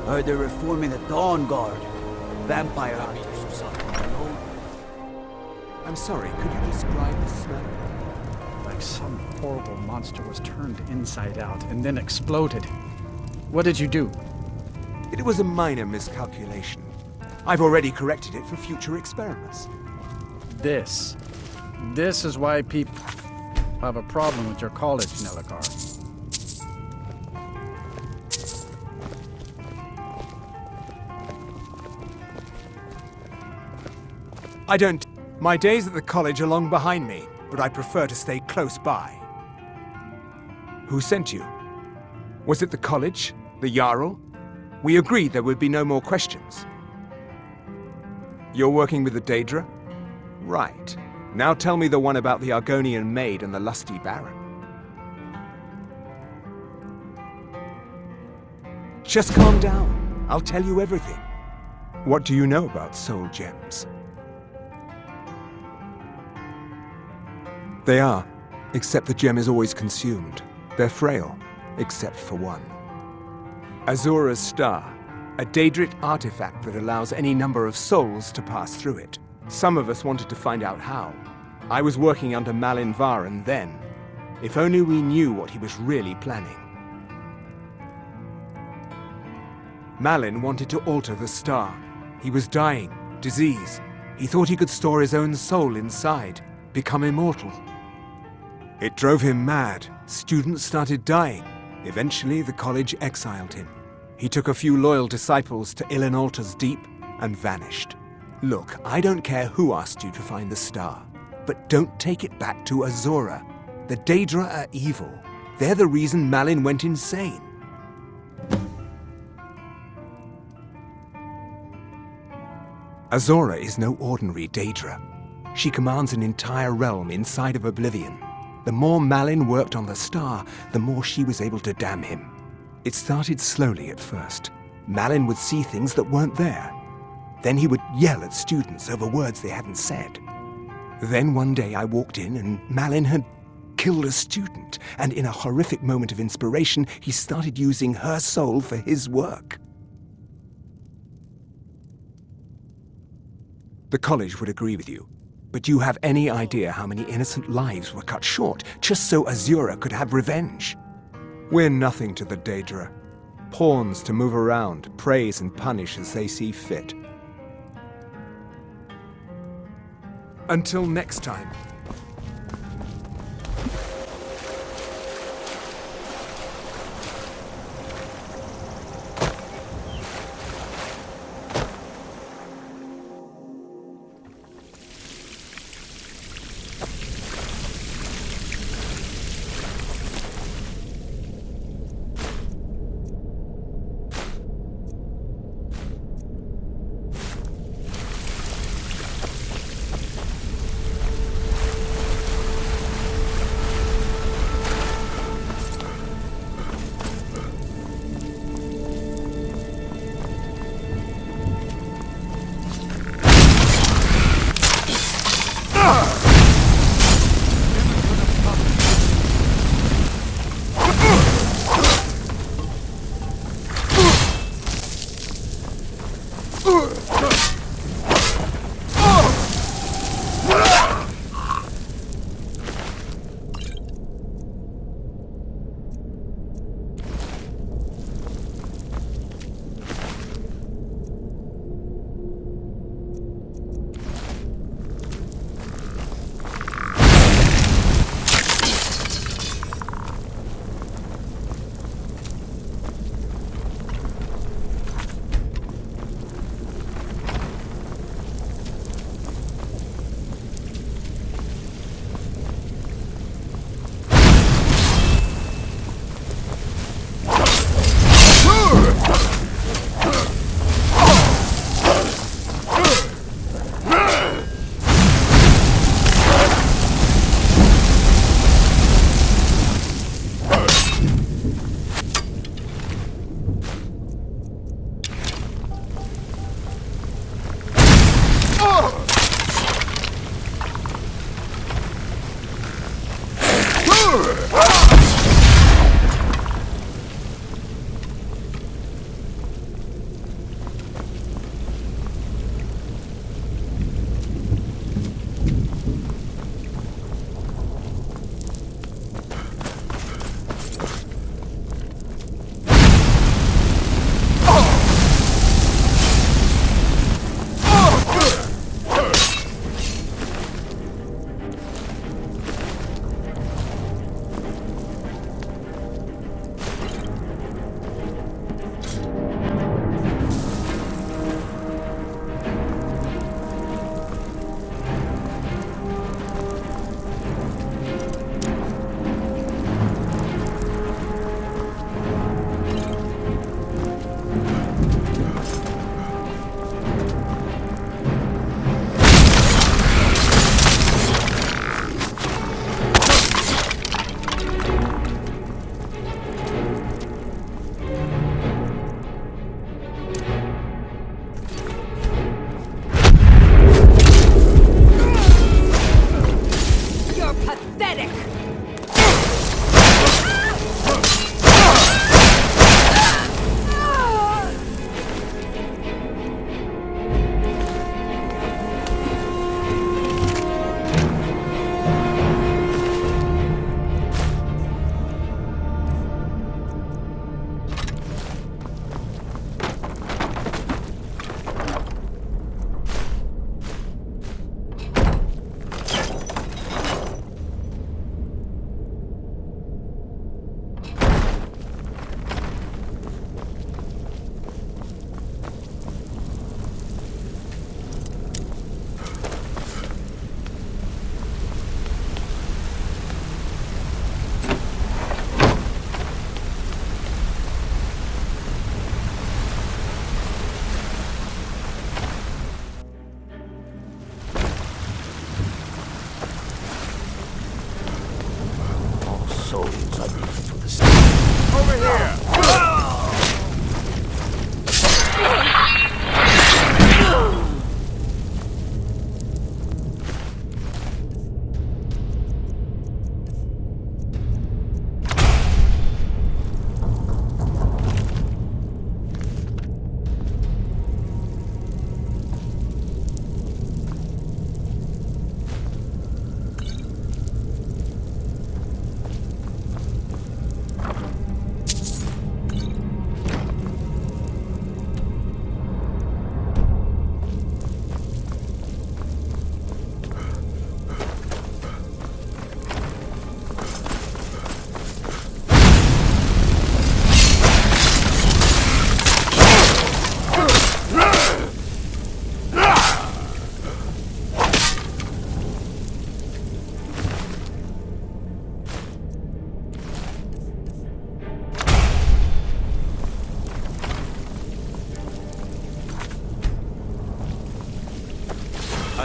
Heard they're reforming the Dawn Guard. Vampire hunters or something, you know? I'm sorry, could you describe the smell? Like some horrible monster was turned inside out and then exploded. What did you do? It was a minor miscalculation. I've already corrected it for future experiments. This is why people have a problem with your college, Nelagar. My days at the college are long behind me, but I prefer to stay close by. Who sent you? Was it the college? The Jarl? We agreed there would be no more questions. You're working with the Daedra? Right. Now tell me the one about the Argonian maid and the lusty baron. Just calm down. I'll tell you everything. What do you know about soul gems? They are, except the gem is always consumed. They're frail, except for one. Azura's star, a daedric artifact that allows any number of souls to pass through it. Some of us wanted to find out how. I was working under Malin Varen then. If only we knew what he was really planning. Malin wanted to alter the star. He was dying, disease. He thought he could store his own soul inside, become immortal. It drove him mad. Students started dying. Eventually, the college exiled him. He took a few loyal disciples to Illinalta's Deep and vanished. Look, I don't care who asked you to find the star, but don't take it back to Azura. The Daedra are evil. They're the reason Malin went insane. Azura is no ordinary Daedra. She commands an entire realm inside of Oblivion. The more Malin worked on the star, the more she was able to damn him. It started slowly at first. Malin would see things that weren't there. Then he would yell at students over words they hadn't said. Then one day I walked in and Malin had killed a student, and in a horrific moment of inspiration, he started using her soul for his work. The college would agree with you. But do you have any idea how many innocent lives were cut short just so Azura could have revenge? We're nothing to the Daedra. pawns to move around, praise and punish as they see fit. Until next time.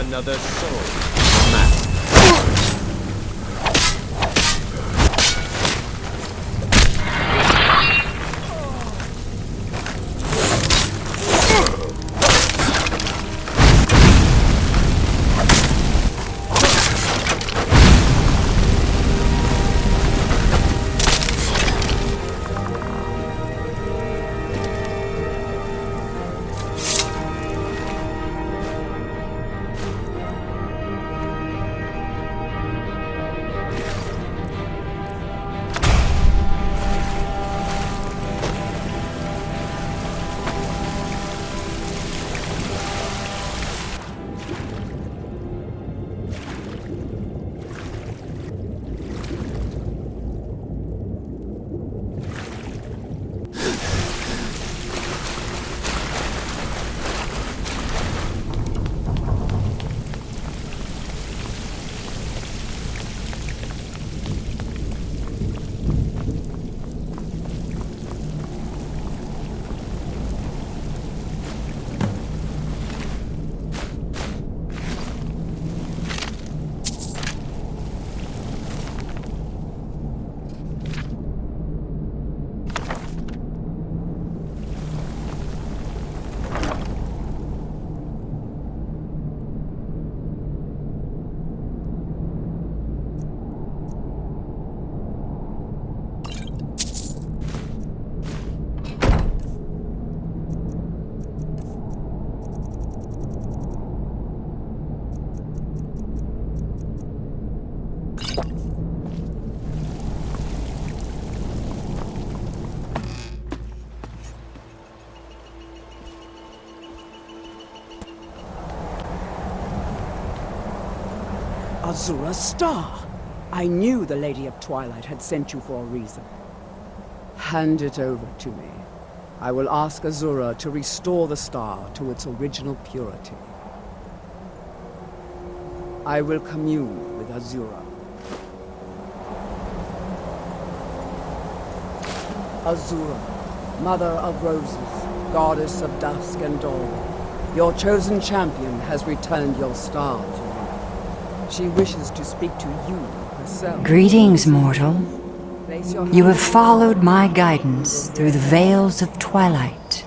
Another soul. Map. Azura's star! I knew the Lady of Twilight had sent you for a reason. Hand it over to me. I will ask Azura to restore the star to its original purity. I will commune with Azura. Azura, Mother of Roses, Goddess of Dusk and Dawn, your chosen champion has returned your star to me. She wishes to speak to you herself. Greetings, mortal. Place your You have hand- followed my guidance through the veils of twilight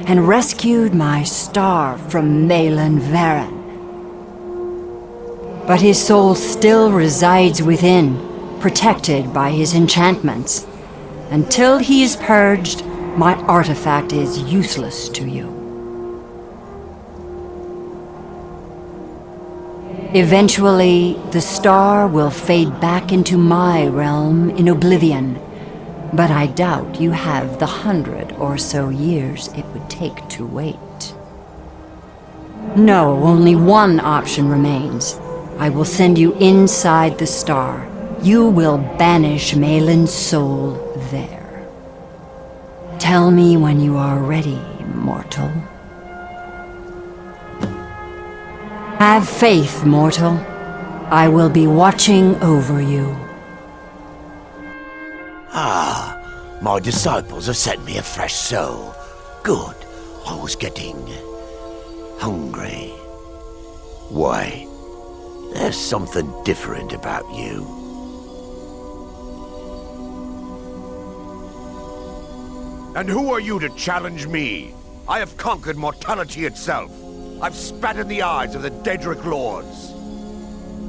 and rescued my star from Malin Varen. But his soul still resides within, protected by his enchantments. Until he is purged, my artifact is useless to you. Eventually, the star will fade back into my realm in oblivion, but I doubt you have the 100 or so years it would take to wait. No, only one option remains. I will send you inside the star. You will banish Malin's soul there. Tell me when you are ready, mortal. Have faith, mortal. I will be watching over you. Ah, my disciples have sent me a fresh soul. Good. I was getting hungry. Wait, there's something different about you. And who are you to challenge me? I have conquered mortality itself. I've spat in the eyes of the daedric lords.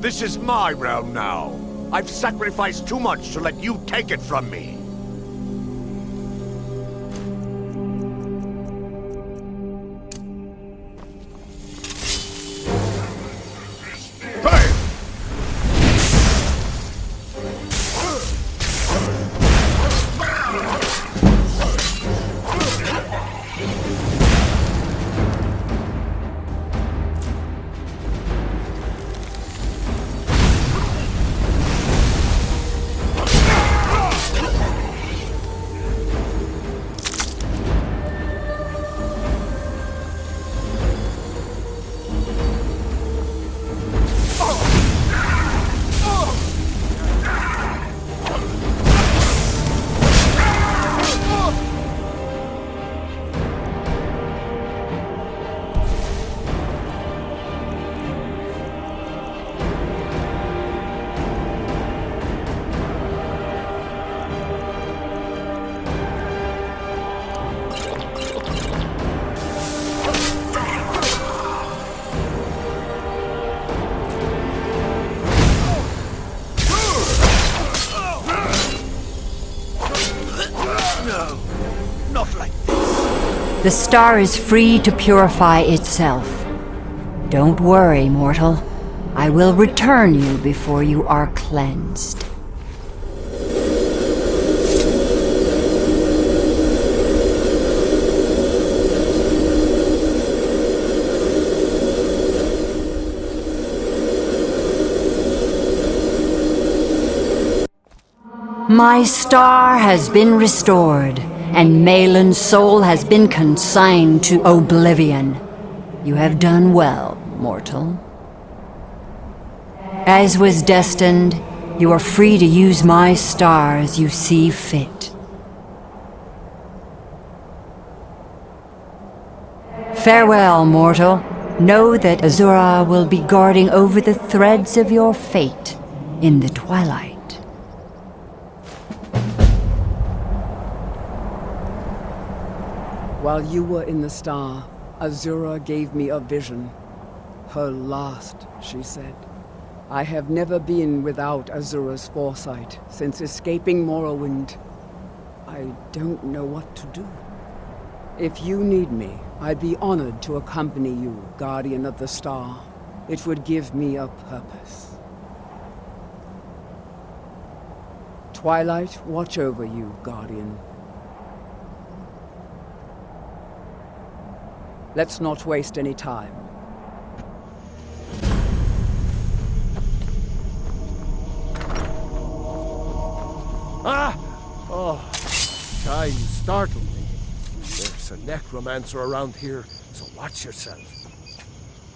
This is my realm now. I've sacrificed too much to let you take it from me. Not like this. The star is free to purify itself. Don't worry, mortal. I will return you before you are cleansed. My star has been restored, and Malin's soul has been consigned to oblivion. You have done well, mortal. As was destined, you are free to use my star as you see fit. Farewell, mortal. Know that Azura will be guarding over the threads of your fate in the twilight. While you were in the star, Azura gave me a vision. Her last, she said. I have never been without Azura's foresight since escaping Morrowind. I don't know what to do. If you need me, I'd be honored to accompany you, Guardian of the Star. It would give me a purpose. Twilight, watch over you, Guardian. Let's not waste any time. Ah! Oh, Kai, you startled me. There's a necromancer around here, so watch yourself.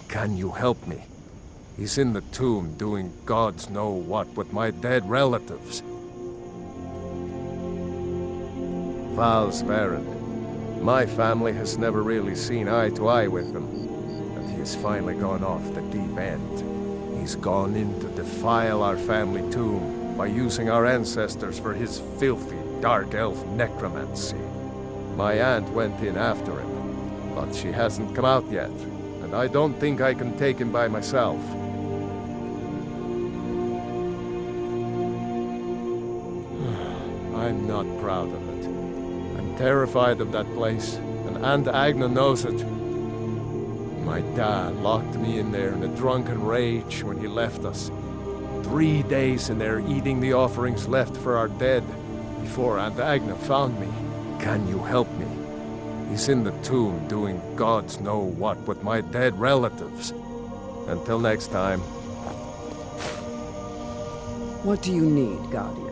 Can you help me? He's in the tomb doing gods know what with my dead relatives. Valsvaran. My family has never really seen eye to eye with him, and he has finally gone off the deep end. He's gone in to defile our family tomb by using our ancestors for his filthy, dark elf necromancy. My aunt went in after him, but she hasn't come out yet, and I don't think I can take him by myself. I'm not proud of it. Terrified of that place, and Aunt Agna knows it. My dad locked me in there in a drunken rage when he left us. 3 days in there eating the offerings left for our dead before Aunt Agna found me. Can you help me? He's in the tomb doing gods know what with my dead relatives. Until next time. What do you need, Guardian?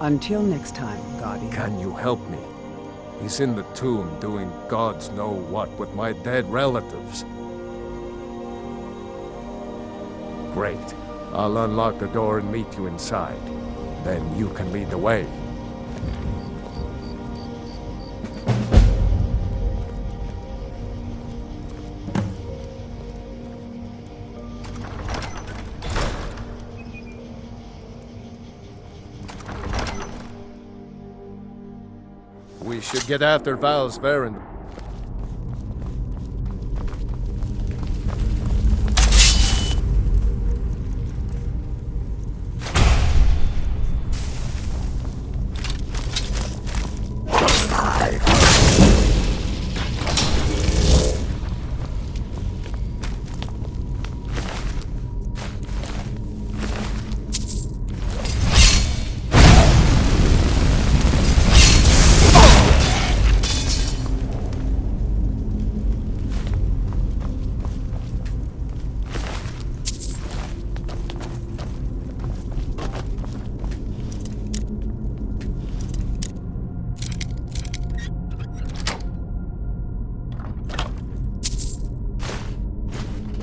Until next time, Guardian. Can you help me? He's in the tomb doing gods know what with my dead relatives. Great. I'll unlock the door and meet you inside. Then you can lead the way. We should get after Valsvaran.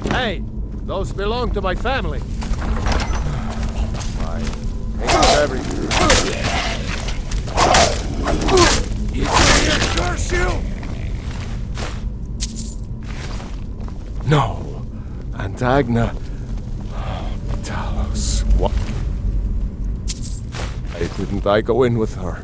Hey, those belong to my family. I hate everything. Curse you! No, Aunt Agna. Talos, what? Why didn't I go in with her?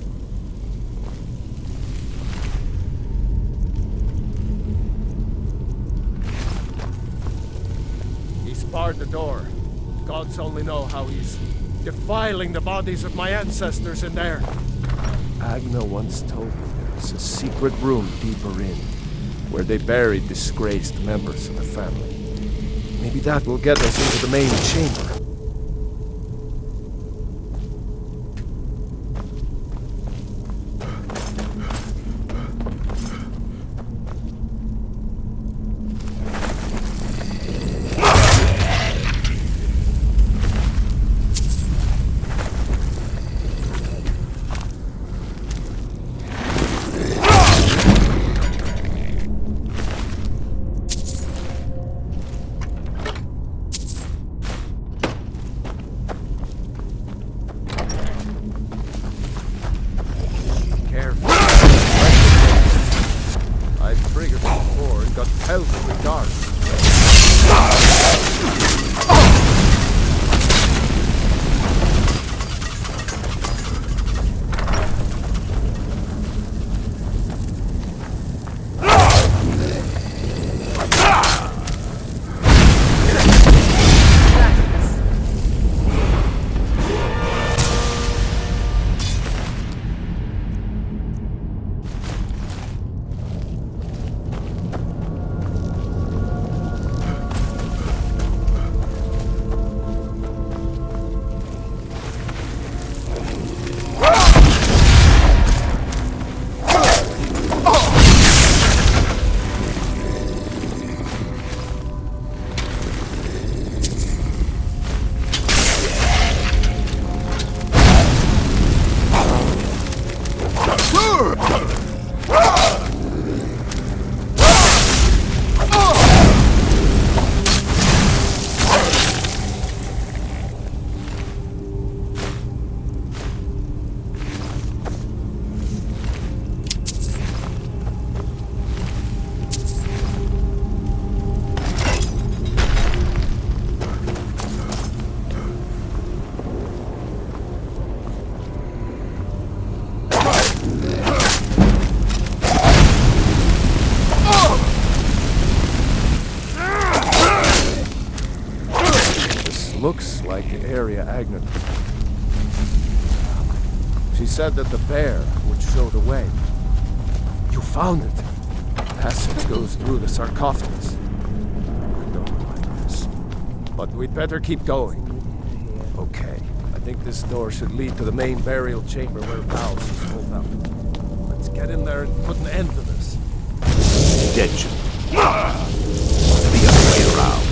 Barred the door. Gods only know how he's defiling the bodies of my ancestors in there. Agna once told me there's a secret room deeper in, where they buried disgraced members of the family. Maybe that will get us into the main chamber. Looks like the area Agna. She said that the bear would show the way. You found it. Passage goes through the sarcophagus. I don't like this. But we'd better keep going. Okay. I think this door should lead to the main burial chamber where Vows is pulled up. Let's get in there and put an end to this. Attention. The other way around.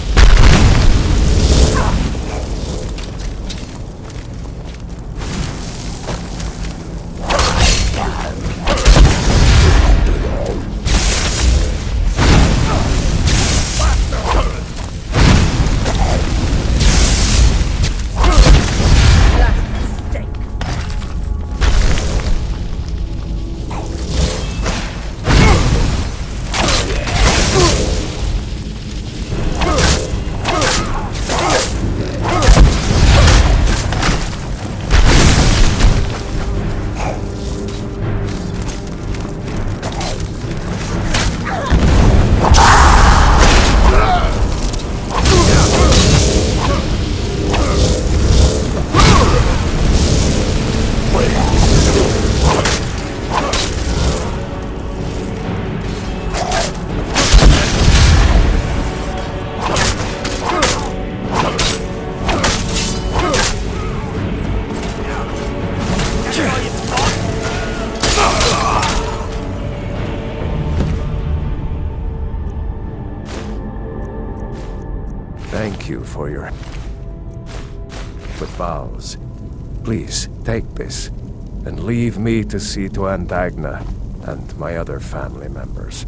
Thank you for your... But Vows, please take this and leave me to see to Aunt Agna and my other family members.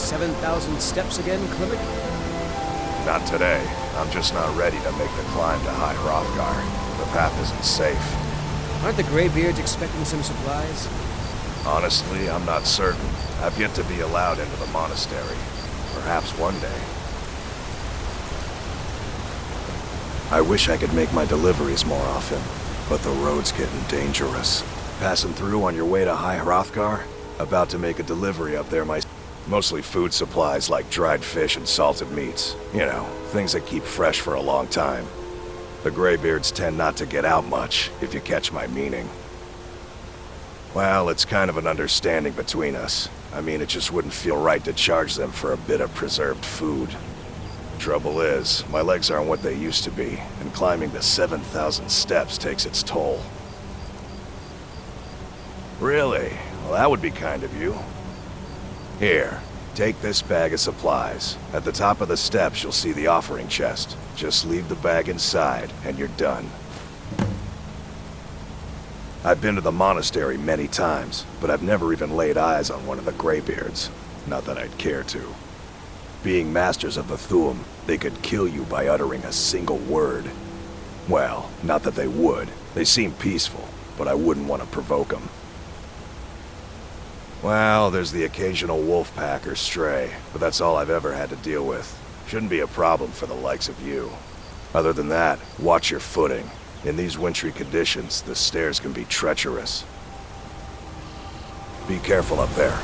7,000 steps again, Klimek? Not today. I'm just not ready to make the climb to High Hrothgar. The path isn't safe. Aren't the greybeards expecting some supplies? Honestly, I'm not certain. I've yet to be allowed into the monastery. Perhaps one day. I wish I could make my deliveries more often, but the road's getting dangerous. Passing through on your way to High Hrothgar? About to make a delivery up there mostly food supplies like dried fish and salted meats. You know, things that keep fresh for a long time. The greybeards tend not to get out much, if you catch my meaning. Well, it's kind of an understanding between us. I mean, it just wouldn't feel right to charge them for a bit of preserved food. Trouble is, my legs aren't what they used to be, and climbing the 7,000 steps takes its toll. Really? Well, that would be kind of you. Here, take this bag of supplies. At the top of the steps, you'll see the offering chest. Just leave the bag inside, and you're done. I've been to the monastery many times, but I've never even laid eyes on one of the greybeards. Not that I'd care to. Being masters of the Thu'um, they could kill you by uttering a single word. Well, not that they would. They seem peaceful, but I wouldn't want to provoke them. Well, there's the occasional wolf pack or stray, but that's all I've ever had to deal with. Shouldn't be a problem for the likes of you. Other than that, watch your footing. In these wintry conditions, the stairs can be treacherous. Be careful up there.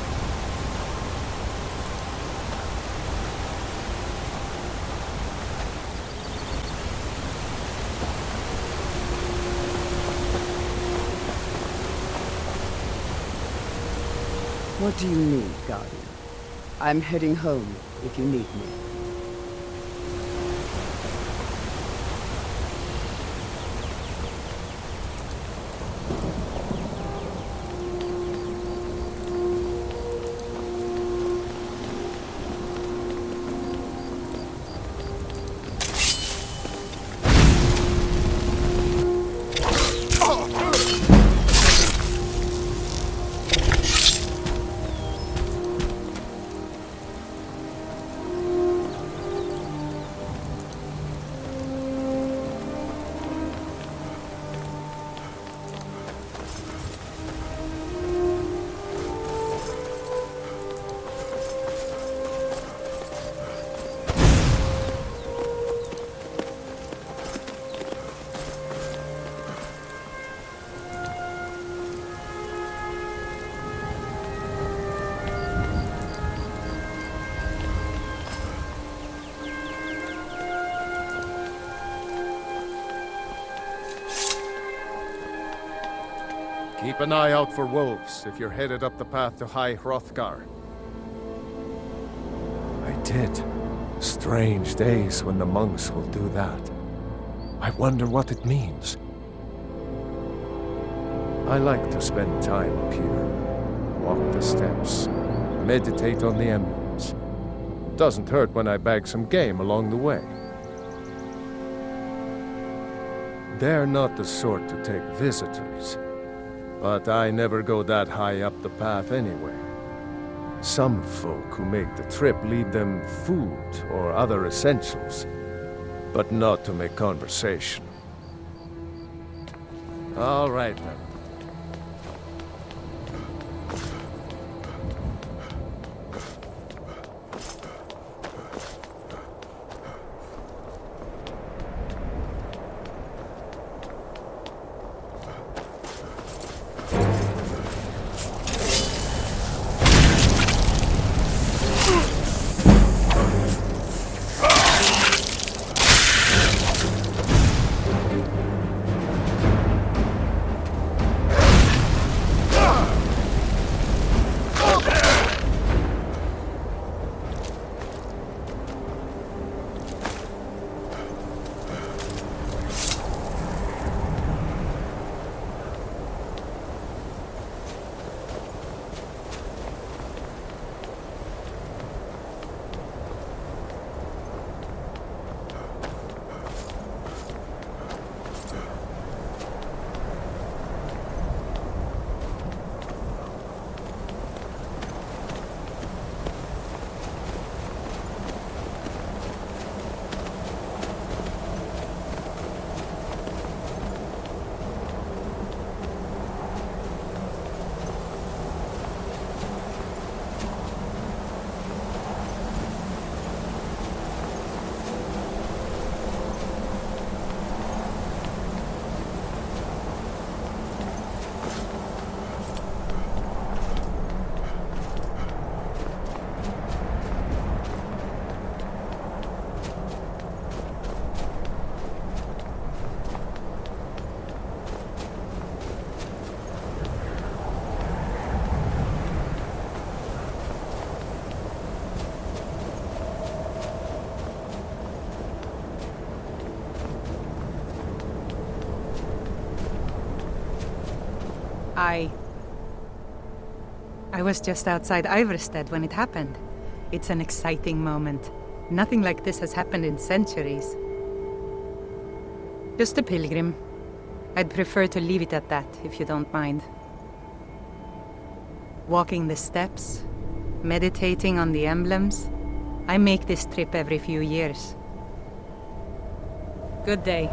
What do you need, Guardian? I'm heading home if you need me. Keep an eye out for wolves if you're headed up the path to High Hrothgar. I did. Strange days when the monks will do that. I wonder what it means. I like to spend time up here. Walk the steps. Meditate on the emblems. Doesn't hurt when I bag some game along the way. They're not the sort to take visitors. But I never go that high up the path anyway. Some folk who make the trip leave them food or other essentials, but not to make conversation. All right then. I was just outside Iverstead when it happened. It's an exciting moment. Nothing like this has happened in centuries. Just a pilgrim. I'd prefer to leave it at that, if you don't mind. Walking the steps, meditating on the emblems. I make this trip every few years. Good day.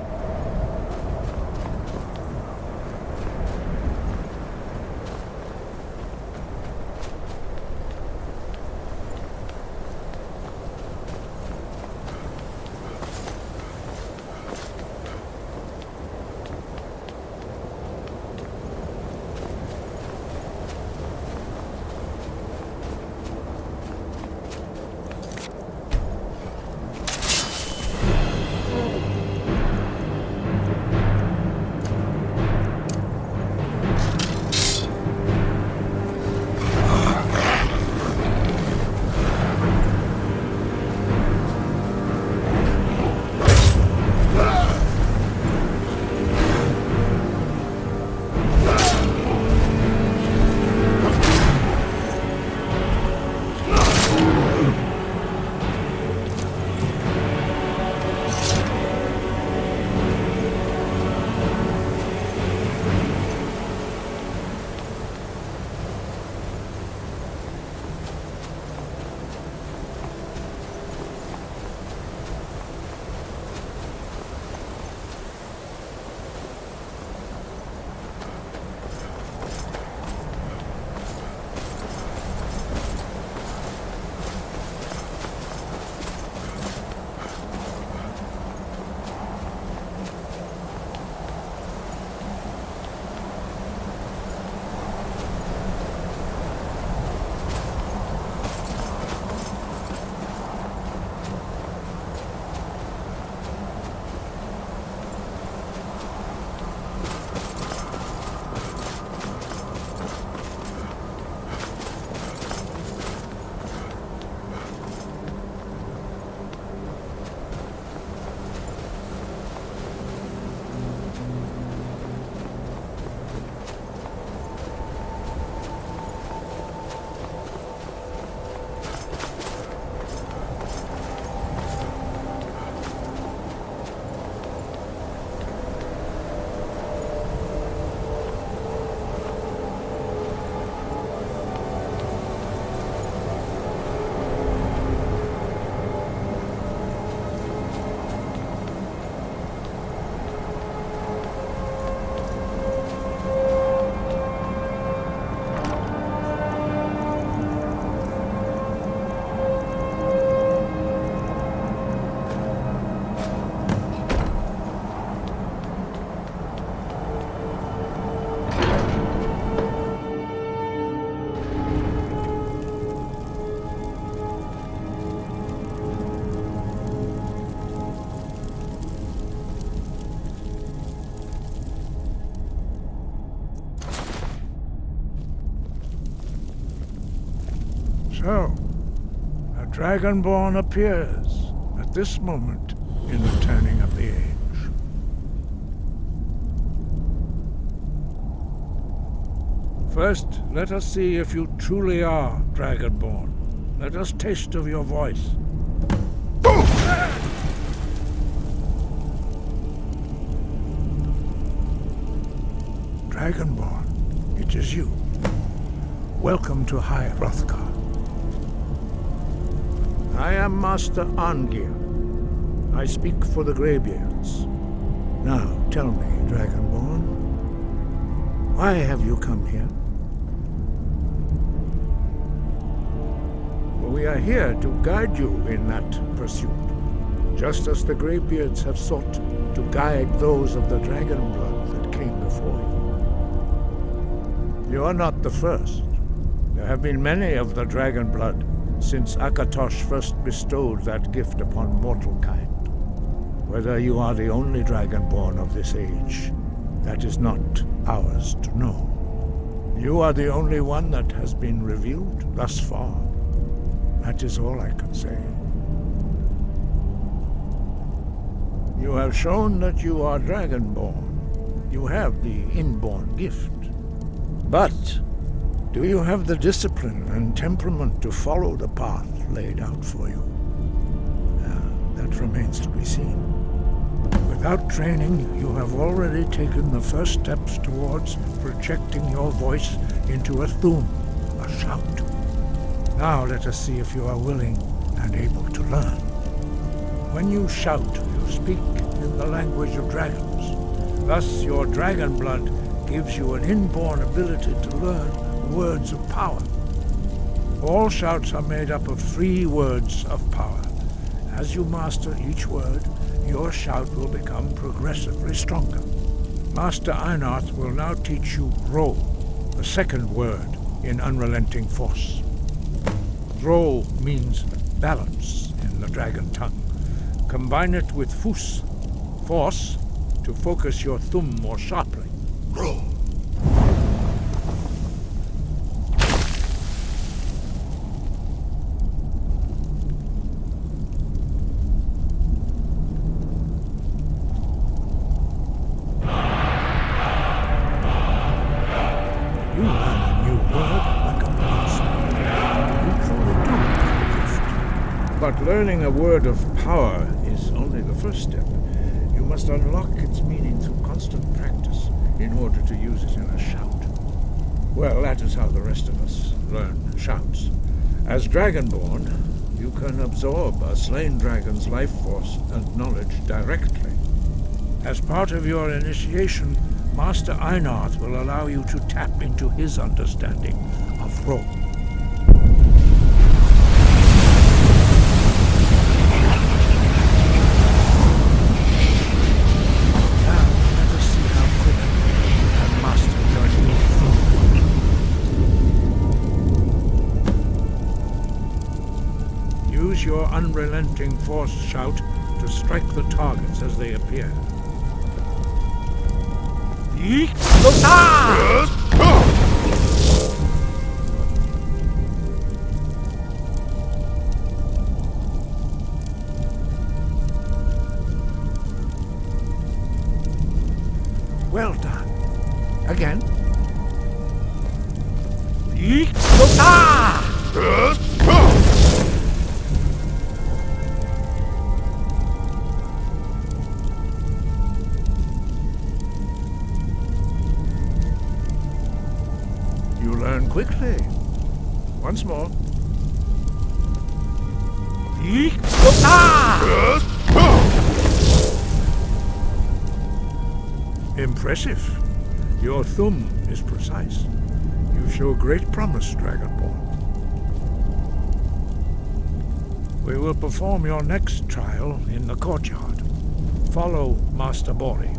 So, a dragonborn appears at this moment in the turning of the age. First, let us see if you truly are dragonborn. Let us taste of your voice. Dragonborn, it is you. Welcome to Hrothgar. I am Master Arngir. I speak for the greybeards. Now, tell me, Dragonborn, why have you come here? We are here to guide you in that pursuit, just as the greybeards have sought to guide those of the dragon blood that came before you. You are not the first. There have been many of the dragon blood since Akkatosh first bestowed that gift upon mortal kind. Whether you are the only dragonborn of this age, that is not ours to know. You are the only one that has been revealed thus far. That is all I can say. You have shown that you are dragonborn. You have the inborn gift. But do you have the discipline and temperament to follow the path laid out for you? That remains to be seen. Without training, you have already taken the first steps towards projecting your voice into a thum, a shout. Now let us see if you are willing and able to learn. When you shout, you speak in the language of dragons. Thus, your dragon blood gives you an inborn ability to learn words of power. All shouts are made up of 3 words of power. As you master each word, your shout will become progressively stronger. Master Einarth will now teach you Ro, the second word in Unrelenting Force. Ro means balance in the dragon tongue. Combine it with Fus, force, to focus your thumb more sharply. Ro. Learning a word of power is only the first step. You must unlock its meaning through constant practice in order to use it in a shout. Well, that is how the rest of us learn shouts. As dragonborn, you can absorb a slain dragon's life force and knowledge directly. As part of your initiation, Master Einarth will allow you to tap into his understanding of Ro. Your unrelenting force shout to strike the targets as they appear. Well done. Again. Quickly. Once more. Impressive. Your thumb is precise. You show great promise, Dragonborn. We will perform your next trial in the courtyard. Follow Master Bori.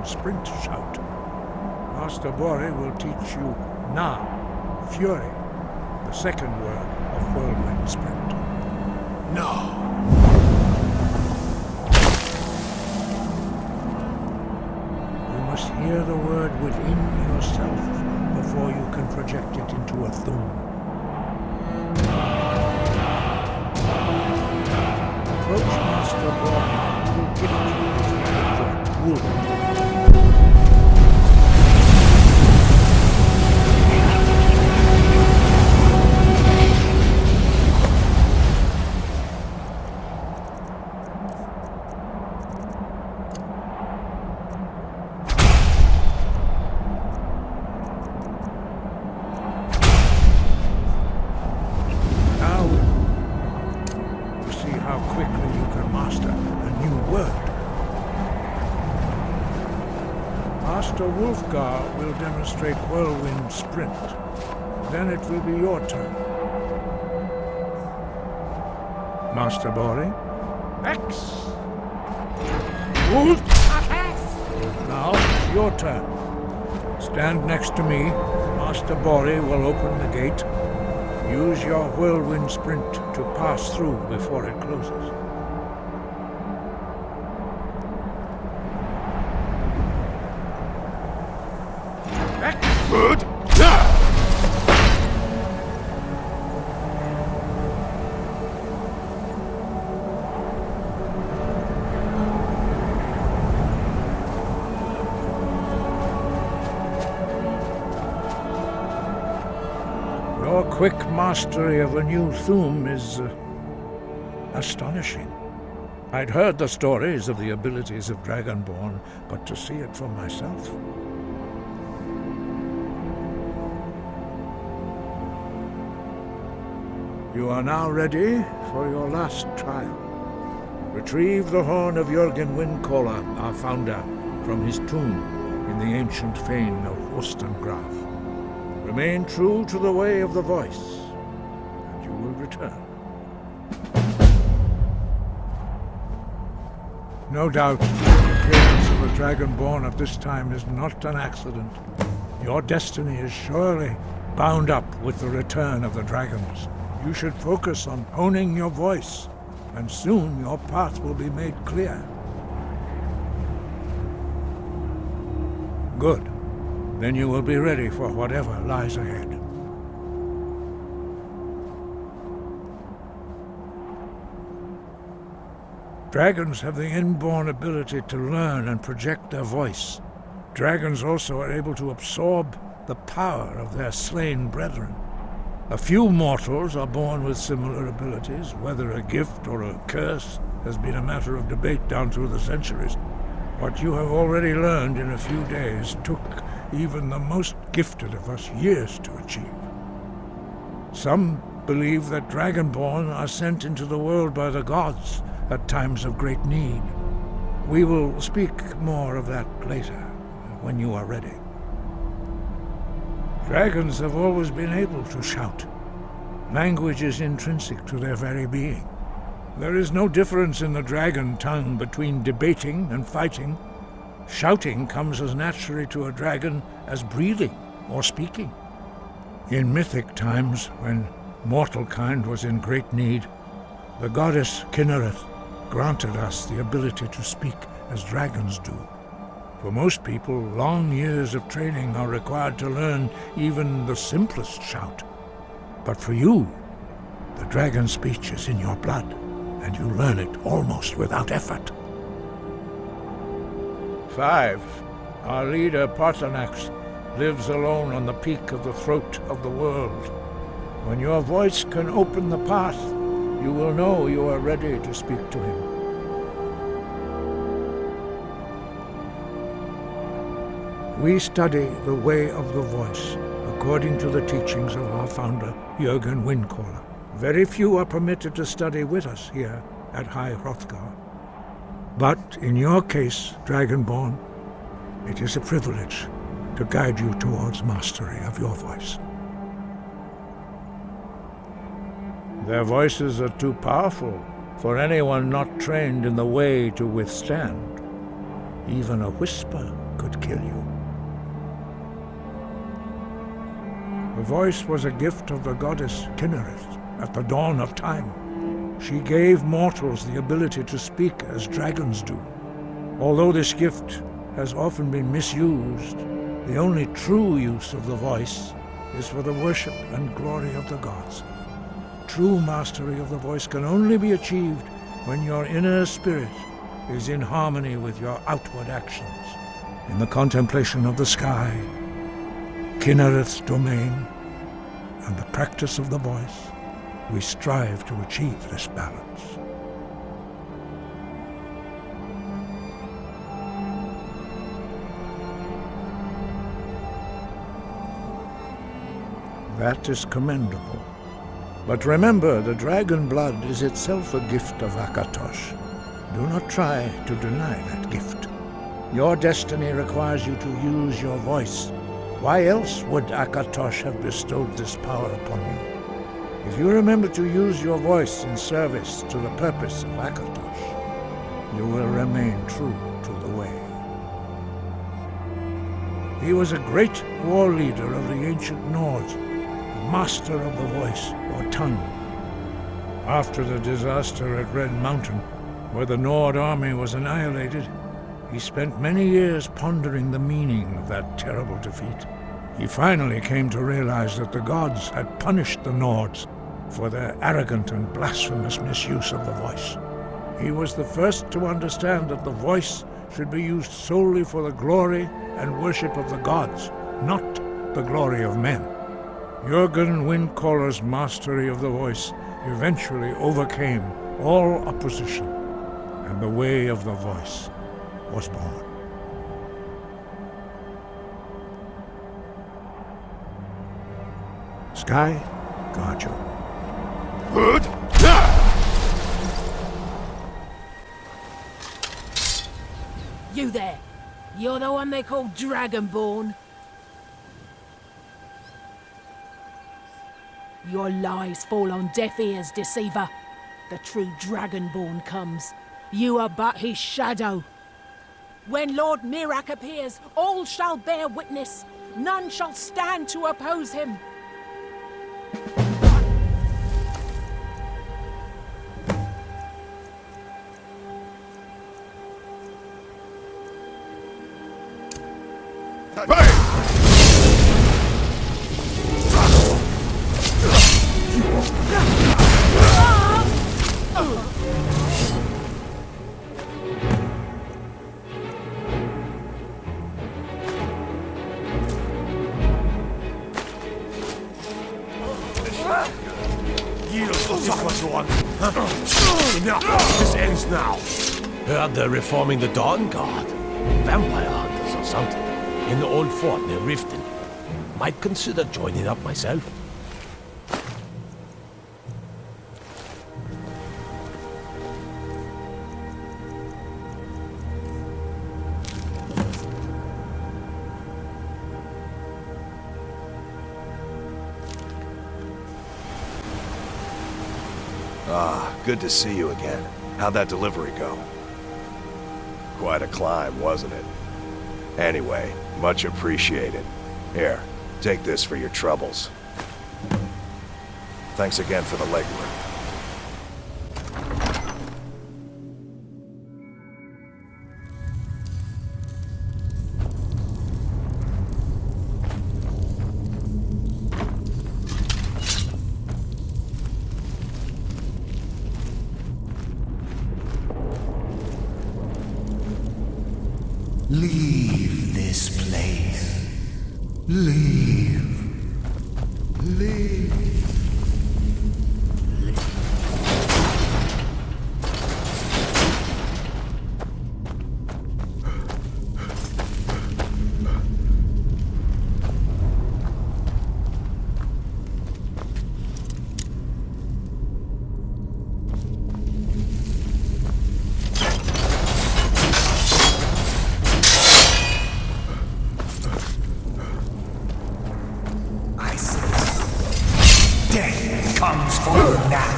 Sprint shout. Master Bori will teach you Na, Fury, the second word of whirlwind sprint. No. You must hear the word within yourself before you can project it into a thum. Approach Master Bori and he will give you his language of wood. Wolfgar will demonstrate whirlwind sprint. Then it will be your turn. Master Bori? X! Now, your turn. Stand next to me. Master Bori will open the gate. Use your whirlwind sprint to pass through before it closes. Good. Your quick mastery of a new Thuum is astonishing. I'd heard the stories of the abilities of Dragonborn, but to see it for myself. You are now ready for your last trial. Retrieve the horn of Jörgen Windcaller, our founder, from his tomb in the ancient fane of Wostengraf. Remain true to the way of the voice, and you will return. No doubt, the appearance of a Dragonborn at this time is not an accident. Your destiny is surely bound up with the return of the dragons. You should focus on honing your voice, and soon your path will be made clear. Good. Then you will be ready for whatever lies ahead. Dragons have the inborn ability to learn and project their voice. Dragons also are able to absorb the power of their slain brethren. A few mortals are born with similar abilities. Whether a gift or a curse has been a matter of debate down through the centuries. What you have already learned in a few days took even the most gifted of us years to achieve. Some believe that Dragonborn are sent into the world by the gods at times of great need. We will speak more of that later, when you are ready. Dragons have always been able to shout. Language is intrinsic to their very being. There is no difference in the dragon tongue between debating and fighting. Shouting comes as naturally to a dragon as breathing or speaking. In mythic times, when mortal kind was in great need, the goddess Kinnereth granted us the ability to speak as dragons do. For most people, long years of training are required to learn even the simplest shout. But for you, the dragon speech is in your blood, and you learn it almost without effort. 5. Our leader, Paarthurnax, lives alone on the peak of the throat of the world. When your voice can open the path, you will know you are ready to speak to him. We study the way of the voice, according to the teachings of our founder, Jörgen Windcaller. Very few are permitted to study with us here at High Hrothgar. But in your case, Dragonborn, it is a privilege to guide you towards mastery of your voice. Their voices are too powerful for anyone not trained in the way to withstand. Even a whisper could kill you. The voice was a gift of the goddess Kinnereth at the dawn of time. She gave mortals the ability to speak as dragons do. Although this gift has often been misused, the only true use of the voice is for the worship and glory of the gods. True mastery of the voice can only be achieved when your inner spirit is in harmony with your outward actions. In the contemplation of the sky, Kinnereth's domain, and the practice of the voice, we strive to achieve this balance. That is commendable. But remember, the dragon blood is itself a gift of Akkatosh. Do not try to deny that gift. Your destiny requires you to use your voice. Why else would Akkatosh have bestowed this power upon you? If you remember to use your voice in service to the purpose of Akkatosh, you will remain true to the way. He was a great war leader of the ancient Nords, Master of the Voice, or Tongue. After the disaster at Red Mountain, where the Nord army was annihilated, he spent many years pondering the meaning of that terrible defeat. He finally came to realize that the gods had punished the Nords for their arrogant and blasphemous misuse of the Voice. He was the first to understand that the Voice should be used solely for the glory and worship of the gods, not the glory of men. Jurgen Windcaller's mastery of the Voice eventually overcame all opposition, and the way of the Voice was born. Sky, guard you. You there! You're the one they call Dragonborn? Your lies fall on deaf ears, deceiver. The true Dragonborn comes. You are but his shadow. When Lord Mirak appears, all shall bear witness. None shall stand to oppose him. Enough! This ends now! Heard they're reforming the Dawn Guard. Vampire hunters or something. In the old fort near Riften. Might consider joining up myself. Good to see you again. How'd that delivery go? Quite a climb, wasn't it? Anyway, much appreciated. Here, take this for your troubles. Thanks again for the legwork. Leave this place. Leave. Leave. Comes for you now.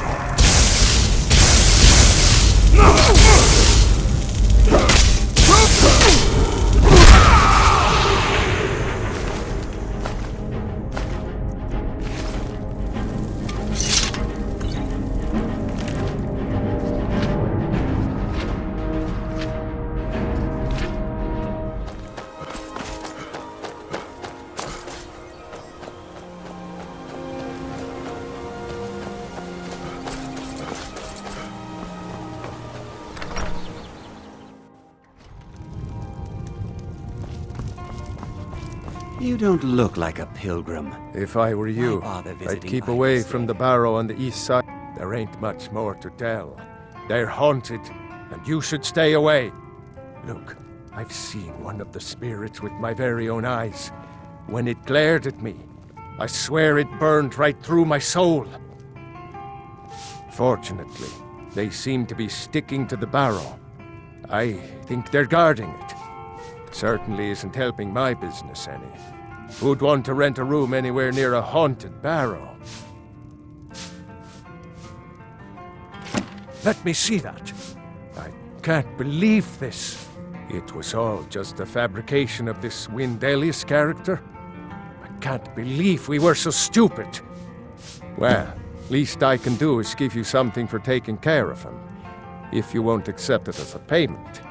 You don't look like a pilgrim. If I were you, I'd keep away from the barrow on the east side. There ain't much more to tell. They're haunted, and you should stay away. Look, I've seen one of the spirits with my very own eyes. When it glared at me, I swear it burned right through my soul. Fortunately, they seem to be sticking to the barrow. I think they're guarding it. Certainly isn't helping my business any. Who'd want to rent a room anywhere near a haunted barrow? Let me see that. I can't believe this. It was all just a fabrication of this Windelius character. I can't believe we were so stupid. Well, least I can do is give you something for taking care of him. If you won't accept it as a payment,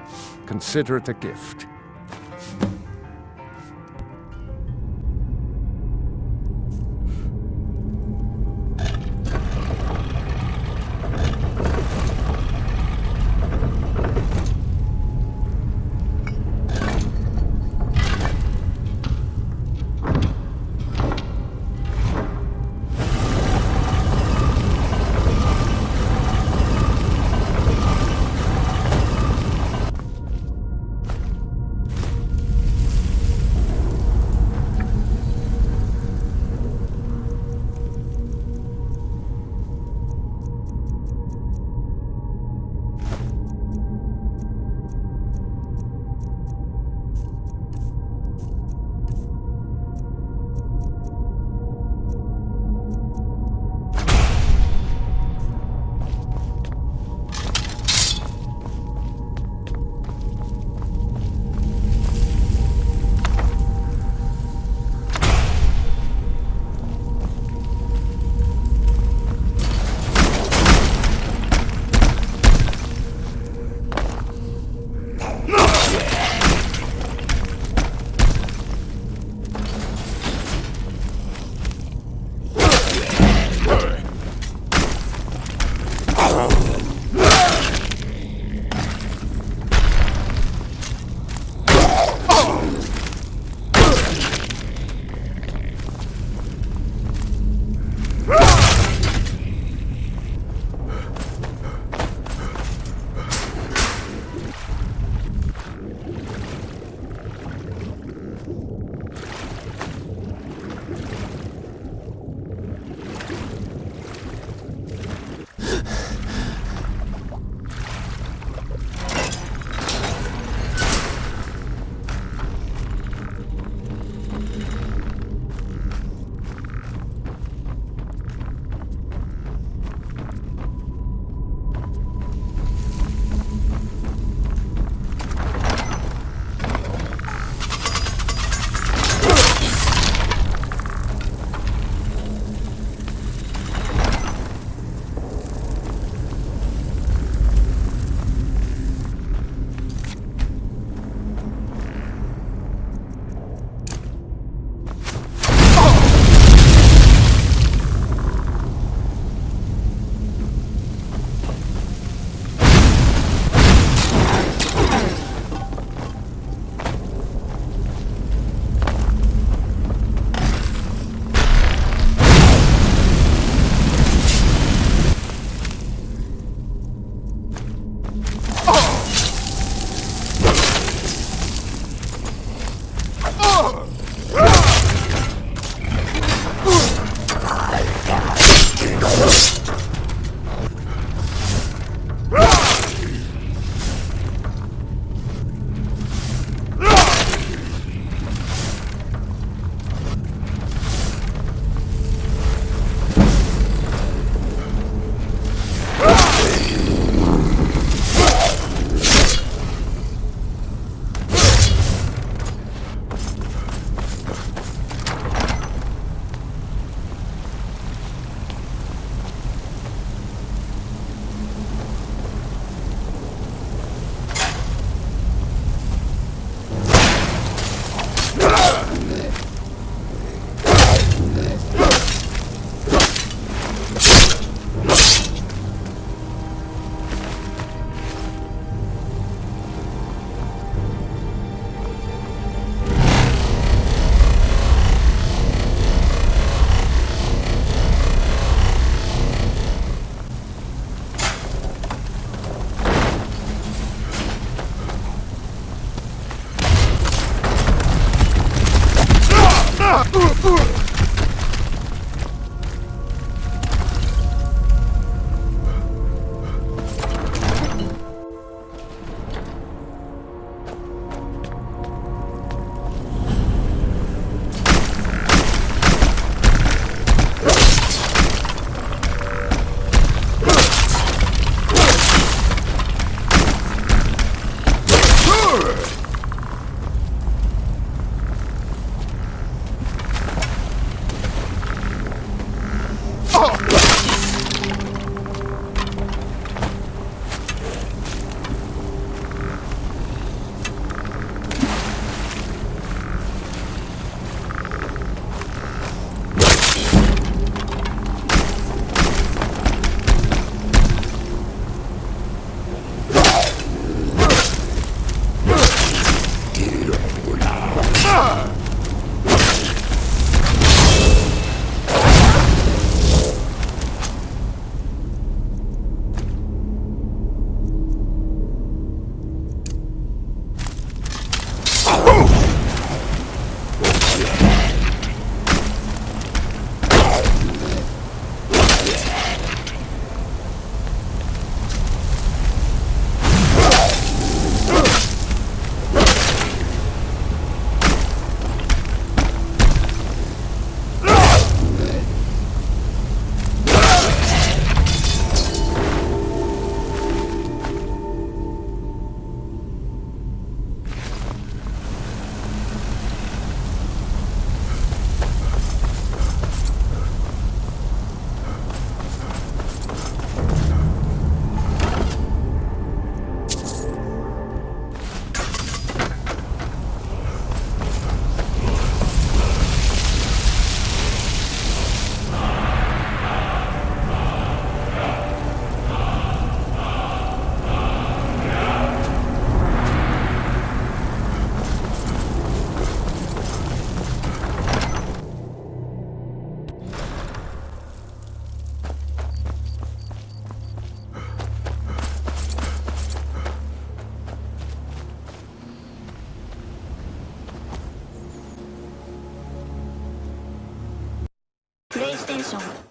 consider it a gift. 效果。